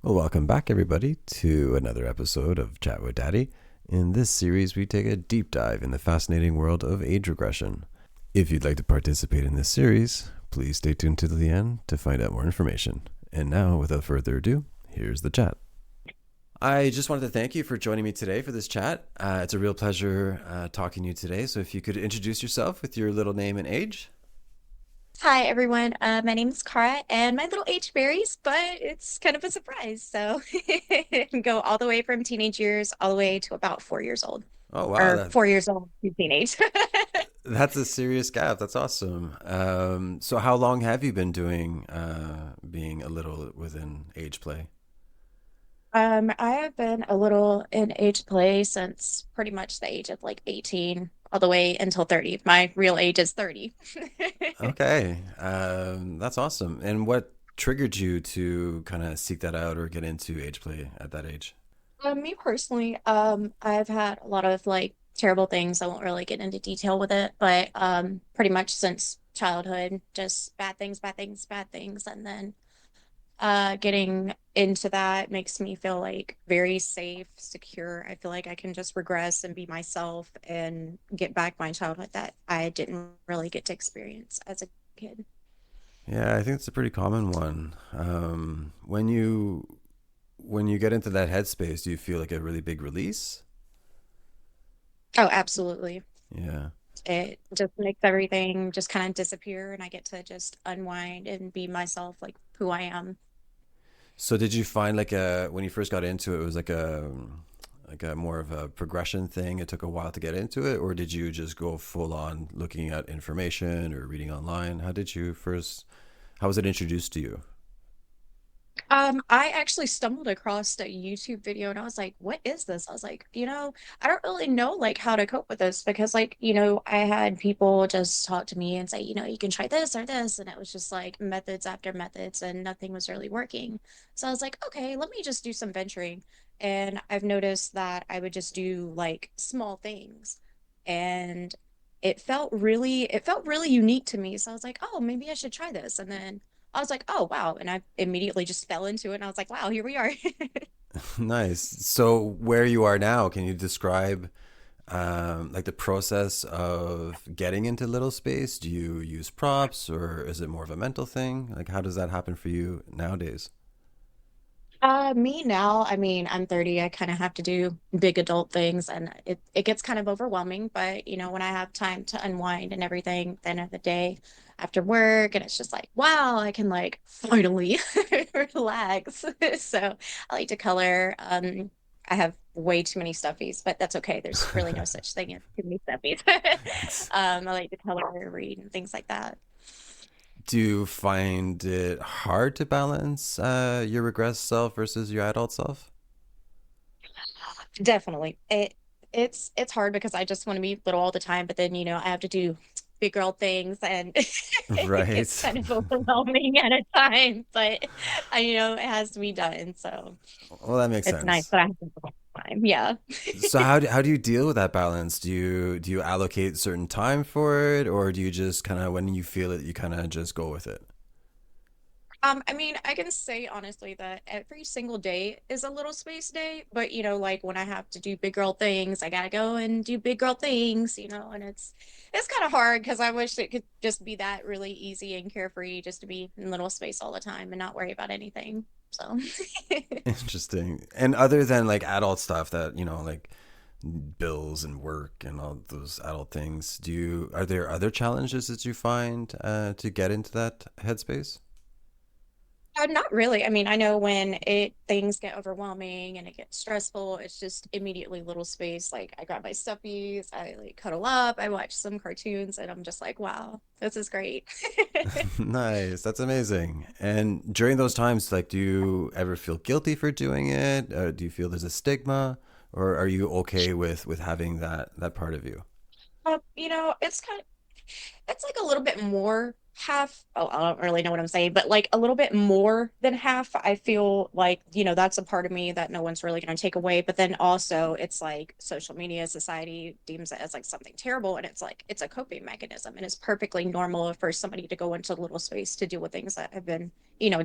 Well, welcome back, everybody, to another episode of Chat with Daddy. In this series, we take a deep dive in the fascinating world of age regression. If you'd like to participate in this series, please stay tuned to the end to find out more information. And now, without further ado, here's the chat. I just wanted to thank you for joining me today for this chat. It's a real pleasure talking to you today. So, if you could introduce yourself with your little name and age. Hi, everyone. My name is Khara, and my little age varies, but it's kind of a surprise. So, go all the way from teenage years all the way to about 4 years old, Oh, wow. or 4 years old to teenage. That's a serious gap. That's awesome. So how long have you been doing being a little within age play? I have been a little in age play since pretty much the age of like 18, all the way until 30. My real age is 30. Okay, that's awesome. And what triggered you to kind of seek that out or get into age play at that age? Me personally, I've had a lot of like terrible things. I won't really get into detail with it, but pretty much since childhood, just bad things, bad things, bad things. And then getting into that makes me feel like very safe, secure. I feel like I can just regress and be myself and get back my childhood that I didn't really get to experience as a kid. Yeah, I think it's a pretty common one. When you get into that headspace, do you feel like a really big release? Oh, absolutely. Yeah. It just makes everything just kind of disappear and I get to just unwind and be myself, like who I am. So did you find like a when you first got into it, it was like a more of a progression thing? It took a while to get into it, or did you just go full on looking at information or reading online? How was it introduced to you? I actually stumbled across a YouTube video and I was like, what is this? I was like, I don't really know like how to cope with this because like, I had people just talk to me and say, you can try this or this. And it was just like methods after methods and nothing was really working. So I was like, okay, let me just do some venturing. And I've noticed that I would just do like small things and it felt really unique to me. So I was like, oh, maybe I should try this. And then I was like, oh, wow. And I immediately just fell into it. And I was like, wow, here we are. Nice. So where you are now, can you describe like the process of getting into little space? Do you use props, or is it more of a mental thing? Like, how does that happen for you nowadays? Me now, I mean, I'm 30. I kind of have to do big adult things and it gets kind of overwhelming. But, when I have time to unwind and everything, at the end of the day after work, and it's just like, wow, I can like finally relax. So I like to color. I have way too many stuffies, but that's okay. There's really no such thing as too many stuffies. I like to color, read, and things like that. Do you find it hard to balance your regressed self versus your adult self? Definitely. It's hard because I just want to be little all the time, but then I have to do big girl things and it gets Right. kind of overwhelming at a time, but it has to be done. So Well, that makes it's nice sense. that I have the time. Yeah. So how do you deal with that balance? Do you allocate certain time for it, or do you just kind of when you feel it, you kind of just go with it? I mean, I can say honestly that every single day is a little space day, but like when I have to do big girl things, I gotta go and do big girl things, and it's kind of hard because I wish it could just be that really easy and carefree, just to be in little space all the time and not worry about anything. So, Interesting. And other than like adult stuff that, like bills and work and all those adult things, are there other challenges that you find to get into that headspace? Not really. I mean, I know when it things get overwhelming and it gets stressful, it's just immediately little space. Like I grab my stuffies, I like cuddle up, I watch some cartoons, and I'm just like, wow, this is great. Nice. That's amazing. And during those times, like, do you ever feel guilty for doing it? Do you feel there's a stigma, or are you okay with having that part of you? It's kind of. It's like a little bit more half. Oh, I don't really know what I'm saying, but like a little bit more than half. I feel like, that's a part of me that no one's really going to take away. But then also, it's like social media society deems it as like something terrible. And it's like, it's a coping mechanism. And it's perfectly normal for somebody to go into a little space to deal with things that have been,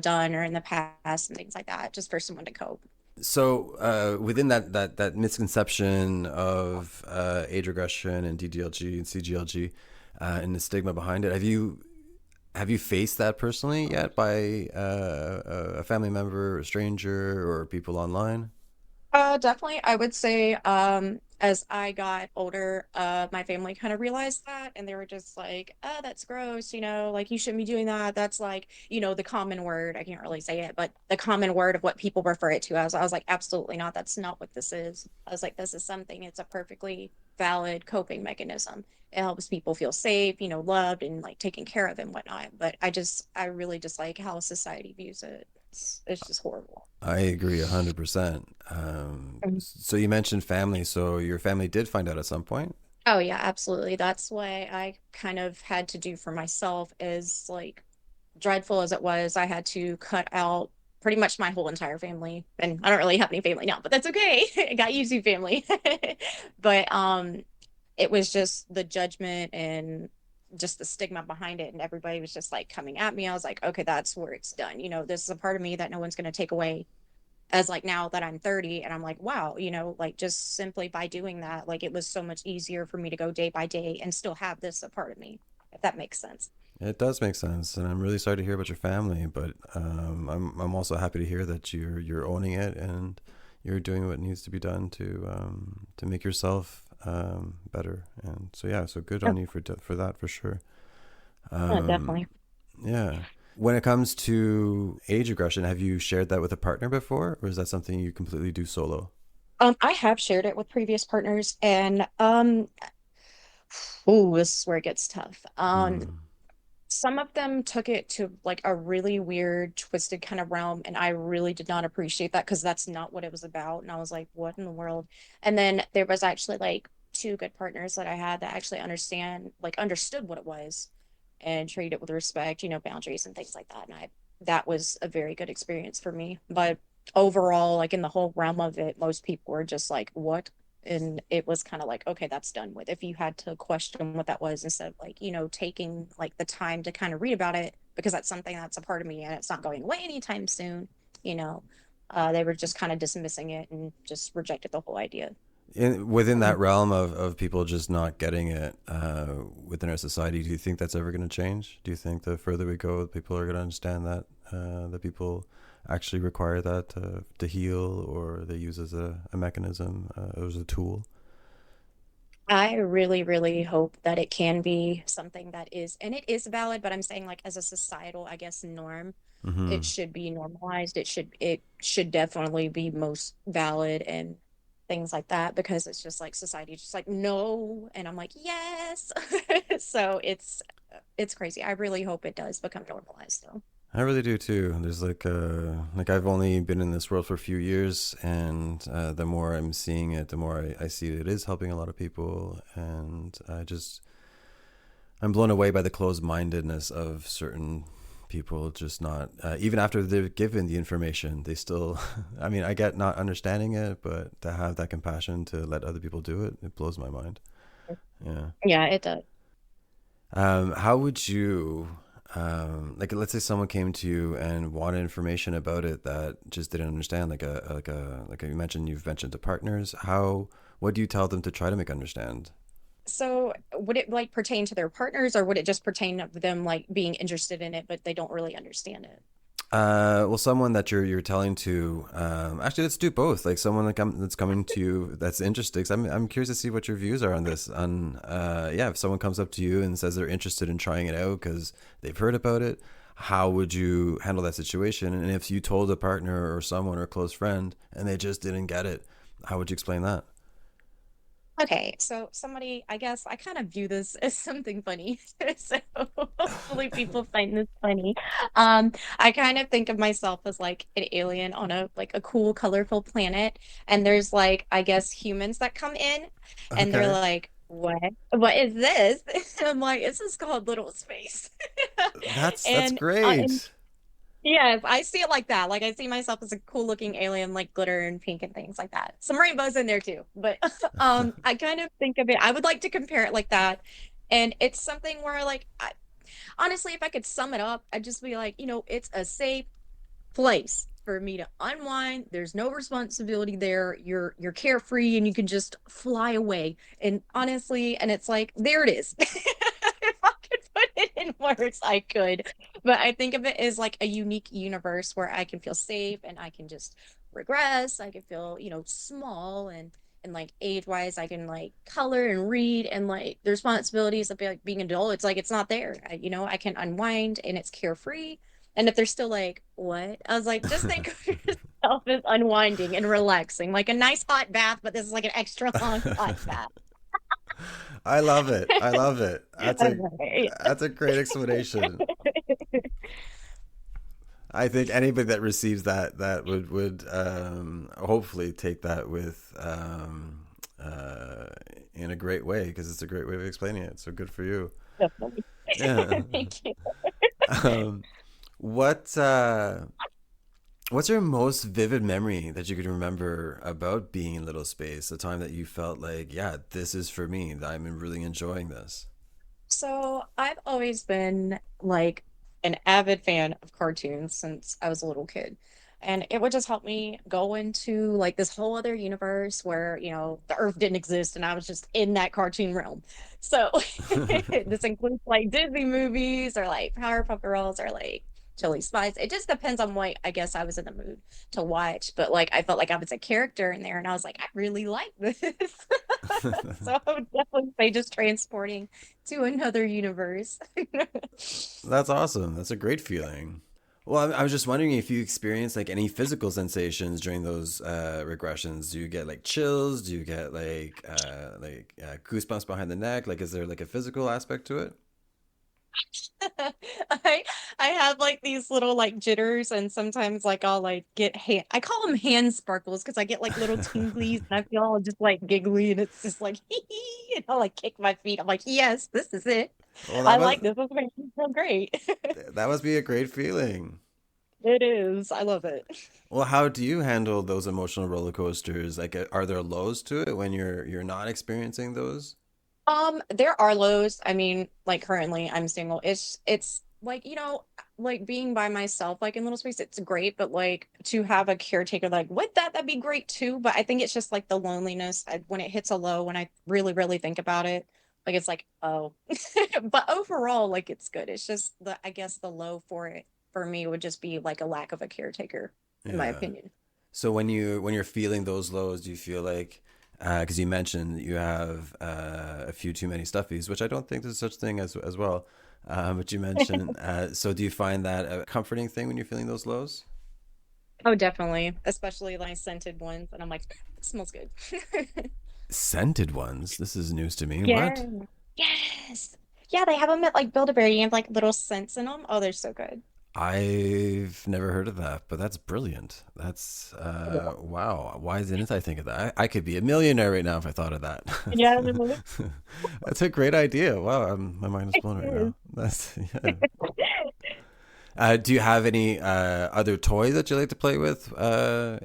done or in the past and things like that, just for someone to cope. So within that misconception of age regression and DDLG and CGLG and the stigma behind it, have you faced that personally yet by a family member, a stranger, or people online? Definitely. I would say, as I got older, my family kind of realized that, and they were just like, "Oh, that's gross, like you shouldn't be doing that." That's like, the common word. I can't really say it, but the common word of what people refer it to as. I was like, absolutely not. That's not what this is. I was like, this is something. It's a perfectly valid coping mechanism. It helps people feel safe, loved and like taken care of and whatnot. But I really dislike how society views it. It's just horrible. I agree 100%. So you mentioned family. So your family did find out at some point? Oh yeah, absolutely. That's what I kind of had to do for myself is like dreadful as it was, I had to cut out pretty much my whole entire family. And I don't really have any family now, but that's okay. I got YouTube family. But it was just the judgment and just the stigma behind it and everybody was just like coming at me. I was like, okay, that's where it's done. This is a part of me that no one's going to take away as like now that I'm 30 and I'm like, wow, like just simply by doing that, like it was so much easier for me to go day by day and still have this a part of me, if that makes sense. It does make sense, and I'm really sorry to hear about your family. But I'm also happy to hear that you're owning it and you're doing what needs to be done to make yourself better. And so yeah, so good Oh, on you for that for sure. yeah, Um, definitely. yeah. When it comes to age regression, have you shared that with a partner before, or is that something you completely do solo? I have shared it with previous partners and oh, this is where it gets tough. Mm. Some of them took it to like a really weird, twisted kind of realm, and I really did not appreciate that because that's not what it was about. And I was like, what in the world? And then there was actually like two good partners that I had that actually understood what it was and treated it with respect, boundaries and things like that. And that was a very good experience for me. But overall, like in the whole realm of it, most people were just like, what? And it was kind of like, okay, that's done with. If you had to question what that was instead of like, taking like the time to kind of read about it, because that's something that's a part of me and it's not going away anytime soon, you know, they were just kind of dismissing it and just rejected the whole idea. Within that Um, realm of people just not getting it within our society, do you think that's ever going to change? Do you think the further we go, people are going to understand that people actually require that to heal, or they use as a mechanism, as a tool? I really, really hope that it can be something that is, and it is valid, but I'm saying like as a societal, I guess, norm, it Hmm. should be normalized. It should definitely be most valid and things like that because it's just like society just like no, and I'm like yes. So it's crazy. I really hope it does become normalized though. I really do too. There's like I've only been in this world for a few years, and the more I'm seeing it, the more I see it is helping a lot of people, and I'm blown away by the closed mindedness of certain people. Just not even after they're given the information, they still. I mean, I get not understanding it, but to have that compassion to let other people do it, it blows my mind. Yeah. Yeah, it does. How would you, like, let's say someone came to you and wanted information about it that just didn't understand, like you mentioned, you've mentioned to partners. What do you tell them to try to make understand? So would it like pertain to their partners or would it just pertain to them like being interested in it, but they don't really understand it? Well, someone that you're telling to, actually, let's do both. Like someone that's coming to you that's interested. 'Cause I'm curious to see what your views are on this. Yeah, if someone comes up to you and says they're interested in trying it out because they've heard about it, how would you handle that situation? And if you told a partner or someone or a close friend and they just didn't get it, how would you explain that? Okay, so somebody, I guess I kind of view this as something funny. So hopefully people find this funny. I kind of think of myself as like an alien on a cool, colorful planet. And there's like, I guess humans that come in and they're Okay. like, what is this? And I'm like, this is called Little Space. That's And great. yes, I see it like that. Like I see myself as a cool looking alien, like glitter and pink and things like that. Some rainbows in there too. But I kind of think of it, I would like to compare it like that. And it's something where like honestly, if I could sum it up, I'd just be like, it's a safe place for me to unwind. There's no responsibility there. You're carefree and you can just fly away. And honestly, and it's like, there it is. If I could put it in words, I could. But I think of it as like a unique universe where I can feel safe and I can just regress. I can feel, small and like age wise, I can like color and read and like the responsibilities of like being an adult. It's like it's not there. I can unwind and it's carefree, and if they're still like, what? I was like, just think of yourself as unwinding and relaxing, like a nice hot bath, but this is like an extra long hot bath. I love it. I love it. Okay. That's a great explanation. I think anybody that receives that would hopefully take that with in a great way because it's a great way of explaining it. So good for you. Definitely. Yeah. Thank you. Um, what what's your most vivid memory that you can remember about being in Little Space? A time that you felt like, yeah, this is for me. I'm really enjoying this. So I've always been like an avid fan of cartoons since I was a little kid. And it would just help me go into like this whole other universe where, the Earth didn't exist and I was just in that cartoon realm. So this includes like Disney movies or like Powerpuff Girls or like Chili Spice. It just depends on what I guess I was in the mood to watch. But like I felt like I was a character in there and I was like, I really like this. So I would definitely say just transporting to another universe. That's awesome. That's a great feeling. Well, I was just wondering if you experience like any physical sensations during those regressions. Do you get like chills? Do you get like goosebumps behind the neck? Like, is there like a physical aspect to it? I I have like these little like jitters and sometimes like I'll like get hand I call them hand sparkles because I get like little tinglies and I feel all just like giggly and it's just like and I'll like kick my feet. I'm like, yes, this is it. Well, I like this. This makes me feel great. that must be a great feeling. It is. I love it. Well, how do you handle those emotional roller coasters? Like, are there lows to it when you're not experiencing those? There are lows. I mean, like currently I'm single. It's like, like being by myself, like in little space, it's great, but like to have a caretaker like with that'd be great too. But I think it's just like the loneliness when it hits a low, when I really, really think about it, like it's like, oh. But overall, like it's good. It's just I guess the low for it for me would just be like a lack of a caretaker, in my Yeah. opinion. So when you're feeling those lows, do you feel like because you mentioned you have a few too many stuffies, which I don't think there's such thing as well. But you mentioned so do you find that a comforting thing when you're feeling those lows? Oh, definitely. Especially like scented ones. And I'm like, it smells good. Scented ones. This is news to me. Yeah. What? Yes. Yeah, they have them at like Build-A-Bear. You have like little scents in them. Oh, they're so good. I've never heard of that, but that's brilliant. That's Yeah. wow. Why didn't I think of that? I could be a millionaire right now if I thought of that. Yeah, That's a great idea. Wow, my mind is it blown right is. now. That's yeah. Do you have any other toys that you like to play with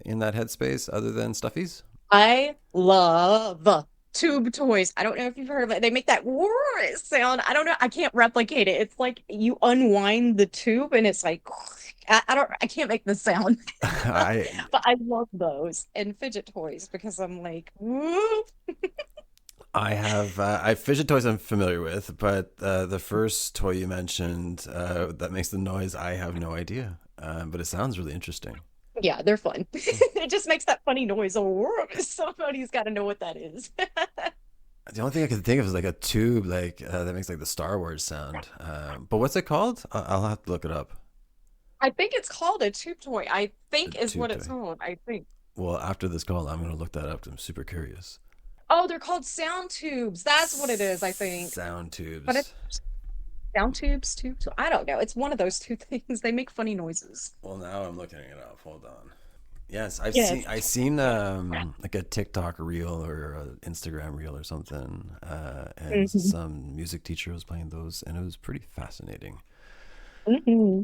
in that headspace other than stuffies? I love tube toys. I don't know if you've heard of it. They make that whir sound. I don't know. I can't replicate it. It's like you unwind the tube and it's like I can't make the sound. I But I love those and fidget toys because I'm like, woo. I have I fidget toys I'm familiar with, but the first toy you mentioned that makes the noise, I have no idea. But it sounds really interesting. Yeah, they're fun. It just makes that funny noise. Oh, somebody's got to know what that is. The only thing I can think of is like a tube, like that makes like the Star Wars sound. But what's it called? I'll have to look it up. I think it's called a tube toy. I A think is tube what it's toy. called. I think. Well, after this call, I'm gonna look that up. I'm super curious. Oh, they're called sound tubes. That's what it is, I think. Sound But tubes. it's sound tubes, tube. I don't know. It's one of those two things. They make funny noises. Well, now I'm looking it up. Hold on. Yes, Yes. I seen like a TikTok reel or an Instagram reel or something, and Hmm. some music teacher was playing those, and it was pretty fascinating. Hmm.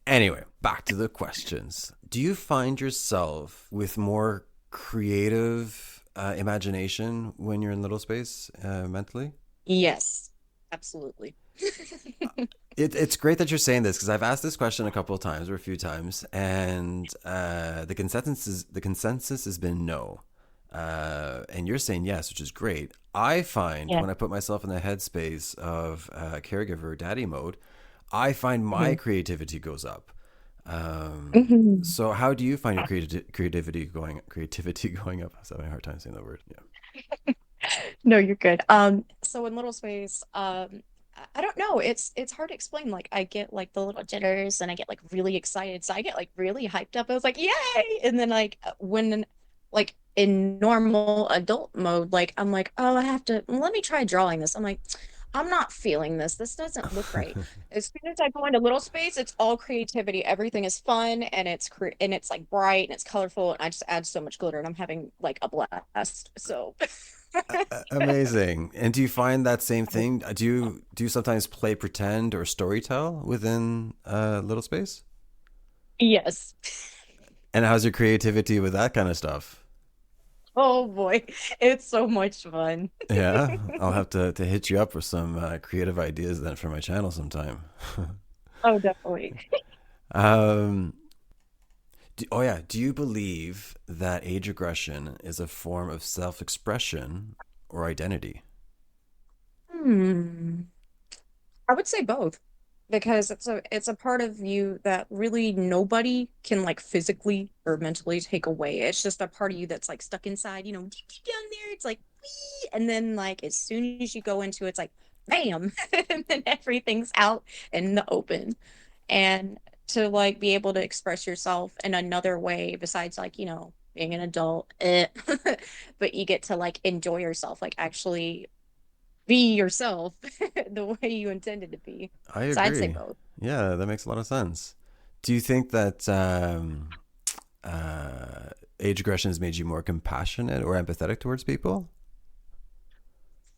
Anyway, back to the questions. Do you find yourself with more creative imagination when you're in little space mentally? Yes, absolutely. It's great that you're saying this because I've asked this question a couple of times or a few times, and the consensus has been no, and you're saying yes, which is great. I find Yeah. when I put myself in the headspace of caregiver daddy mode, I find my Hmm. creativity goes up. Um, Hmm. so how do you find your creativity going up? I was having a hard time saying that word. Yeah. No, you're good. So in Little Space, I don't know. It's hard to explain. Like I get like the little jitters and I get like really excited. So I get like really hyped up. I was like, yay! And then like when like in normal adult mode, like I'm like, oh, I have to let me try drawing this. I'm like, I'm not feeling this. This doesn't look right. As soon as I go into Little Space, it's all creativity. Everything is fun and it's like bright and it's colorful and I just add so much glitter and I'm having like a blast. So Amazing. And do you find that same thing? Do you sometimes play pretend or storytell within Little Space? Yes. And how's your creativity with that kind of stuff? Oh boy, it's so much fun. Yeah, I'll have to hit you up with some creative ideas then for my channel sometime. Oh, definitely. um, oh yeah, do you believe that age regression is a form of self-expression or identity? Hmm. I would say both because it's a part of you that really nobody can like physically or mentally take away. It's just a part of you that's like stuck inside, deep down there. It's like, wee! And then like as soon as you go into it, it's like, bam, and then everything's out in the open. And to like be able to express yourself in another way besides like, being an adult, but you get to like enjoy yourself, like actually be yourself the way you intended to be. I So I'd say agree. both. Yeah, that makes a lot of sense. Do you think that age aggression has made you more compassionate or empathetic towards people?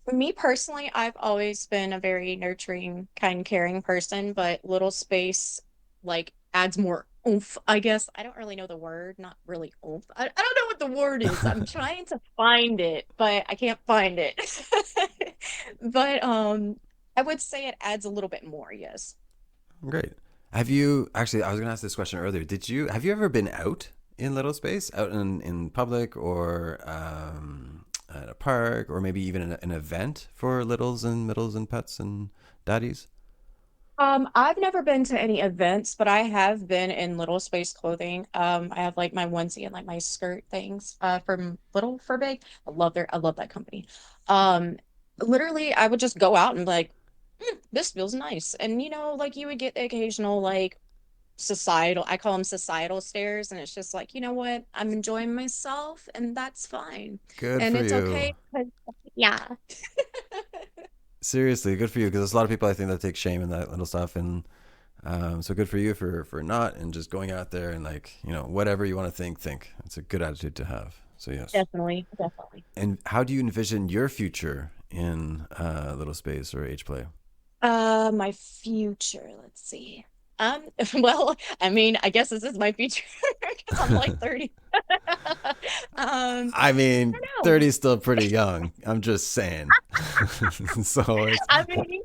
For me personally, I've always been a very nurturing, kind, caring person, but little space like adds more oomph, I guess. I don't really know the word, not really oomph. I don't know what the word is. I'm trying to find it, but I can't find it. But I would say it adds a little bit more, yes. Great. Have you actually? I was going to ask this question earlier. Have you ever been out in little space, out in public, or at a park, or maybe even an event for littles and middles and pets and daddies? I've never been to any events, but I have been in Little Space clothing. I have like my onesie and like my skirt things from Little for Big. I love that company. Um, Literally I would just go out and be like, this feels nice. And like you would get the occasional like societal, I call them societal stares, and it's just like, you know what? I'm enjoying myself and that's fine. Good And for it's you. okay 'cause- yeah. Seriously, good for you. Because there's a lot of people I think that take shame in that little stuff, and so good for you for not and just going out there and like whatever you want to think, think. It's a good attitude to have. So yes. Definitely, definitely. And how do you envision your future in little space or age play? My future, let's see. Well, I mean, I guess this is my future because I'm like 30. I I mean, don't 30 know. is still pretty young. I'm just saying. So it's I mean,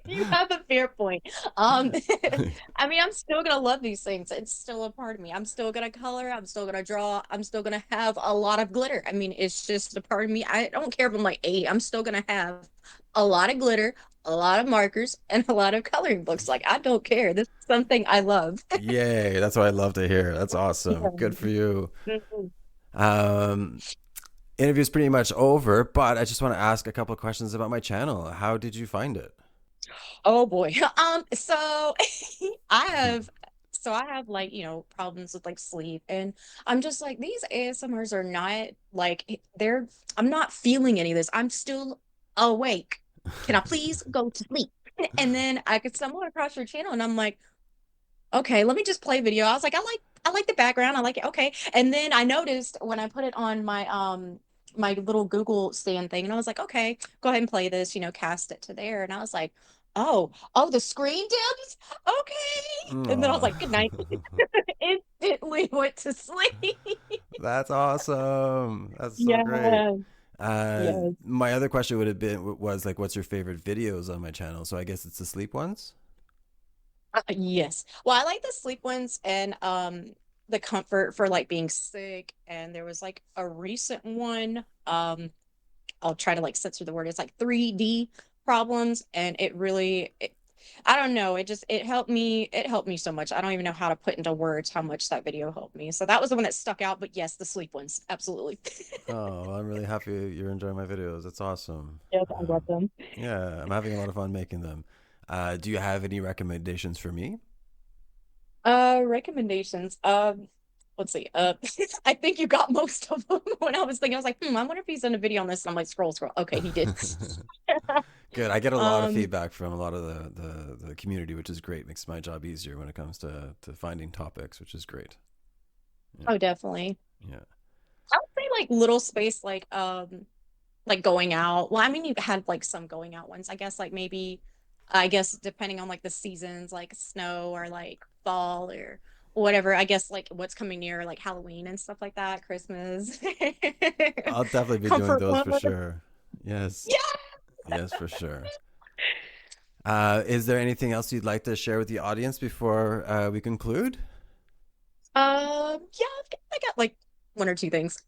you have a fair point. Um, I mean, I'm still gonna love these things. It's still a part of me. I'm still gonna color. I'm still gonna draw. I'm still gonna have a lot of glitter. I mean, it's just a part of me. I don't care if I'm like 8. I'm still gonna have a lot of glitter, a lot of markers, and a lot of coloring books. Like, I don't care. This is something I love. yay. That's what I love to hear. That's awesome. Good for you. Mhm. Um, interview's pretty much over, but I just want to ask a couple of questions about my channel. How did you find it? Oh boy. So I have I have like, problems with like sleep and I'm just like these ASMRs are not like I'm not feeling any of this. I'm still awake. Can I please go to sleep? And then I could stumble across your channel and I'm like, okay, let me just play video. I was like, I like the background. I like it. Okay. And then I noticed when I put it on my little Google stand thing, and I was like, okay, go ahead and play this, cast it to there. And I was like, oh, the screen dims? Okay. And then I was Aw. like, good night. Instantly went to sleep. That's awesome. That's so great. Yes, yes. My other question would have been was like, what's your favorite videos on my channel? So I guess it's the sleep ones. Yes. Well, I like the sleep ones and the comfort for like being sick. And there was like a recent one. I'll try to like censor the word. It's like 3D problems, and I don't know. It helped me so much. I don't even know how to put into words how much that video helped me. So that was the one that stuck out. But yes, the sleep ones, absolutely. Oh, I'm really happy you're enjoying my videos. That's awesome. Yes, I love them. Yeah, I'm having a lot of fun making them. Do you have any recommendations for me? Recommendations. Let's see. I think you got most of them when I was thinking. I was like, I wonder if he's in a video on this. And I'm like, scroll, scroll. Okay, he did. Good. I get a lot of Um, feedback from a lot of the community, which is great. Makes my job easier when it comes to finding topics, which is great. Yeah. oh, definitely. Yeah. I would say like little space, like going out. Well, I mean, you've had like some going out ones. I guess depending on like the seasons, like snow or like fall or whatever. I guess like what's coming near, like Halloween and stuff like that, Christmas. I'll definitely be doing Comfort those one. for sure. Yes. Yeah. Yes, for sure. Is there anything else you'd like to share with the audience before we conclude? Yeah, I got like one or two things.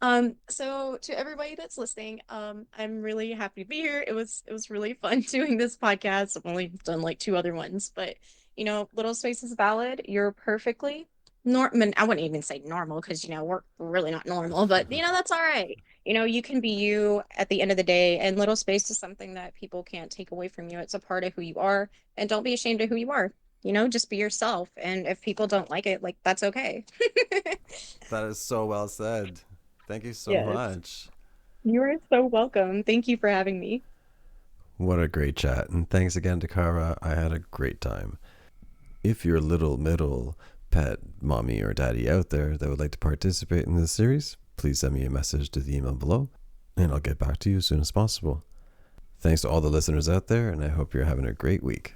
So to everybody that's listening, I'm really happy to be here. It was really fun doing this podcast. I've only done like two other ones, but Little Space is valid. You're perfectly normal. I wouldn't even say normal because we're really not normal, but that's all right. You can be you at the end of the day, and Little Space is something that people can't take away from you. It's a part of who you are, and don't be ashamed of who you are. Just be yourself. And if people don't like it, like that's okay. That is so well said. Thank you so Yes. much. You are so welcome. Thank you for having me. What a great chat. And thanks again to Khara. I had a great time. If you're a little middle pet mommy or daddy out there that would like to participate in this series, please send me a message to the email below and I'll get back to you as soon as possible. Thanks to all the listeners out there, and I hope you're having a great week.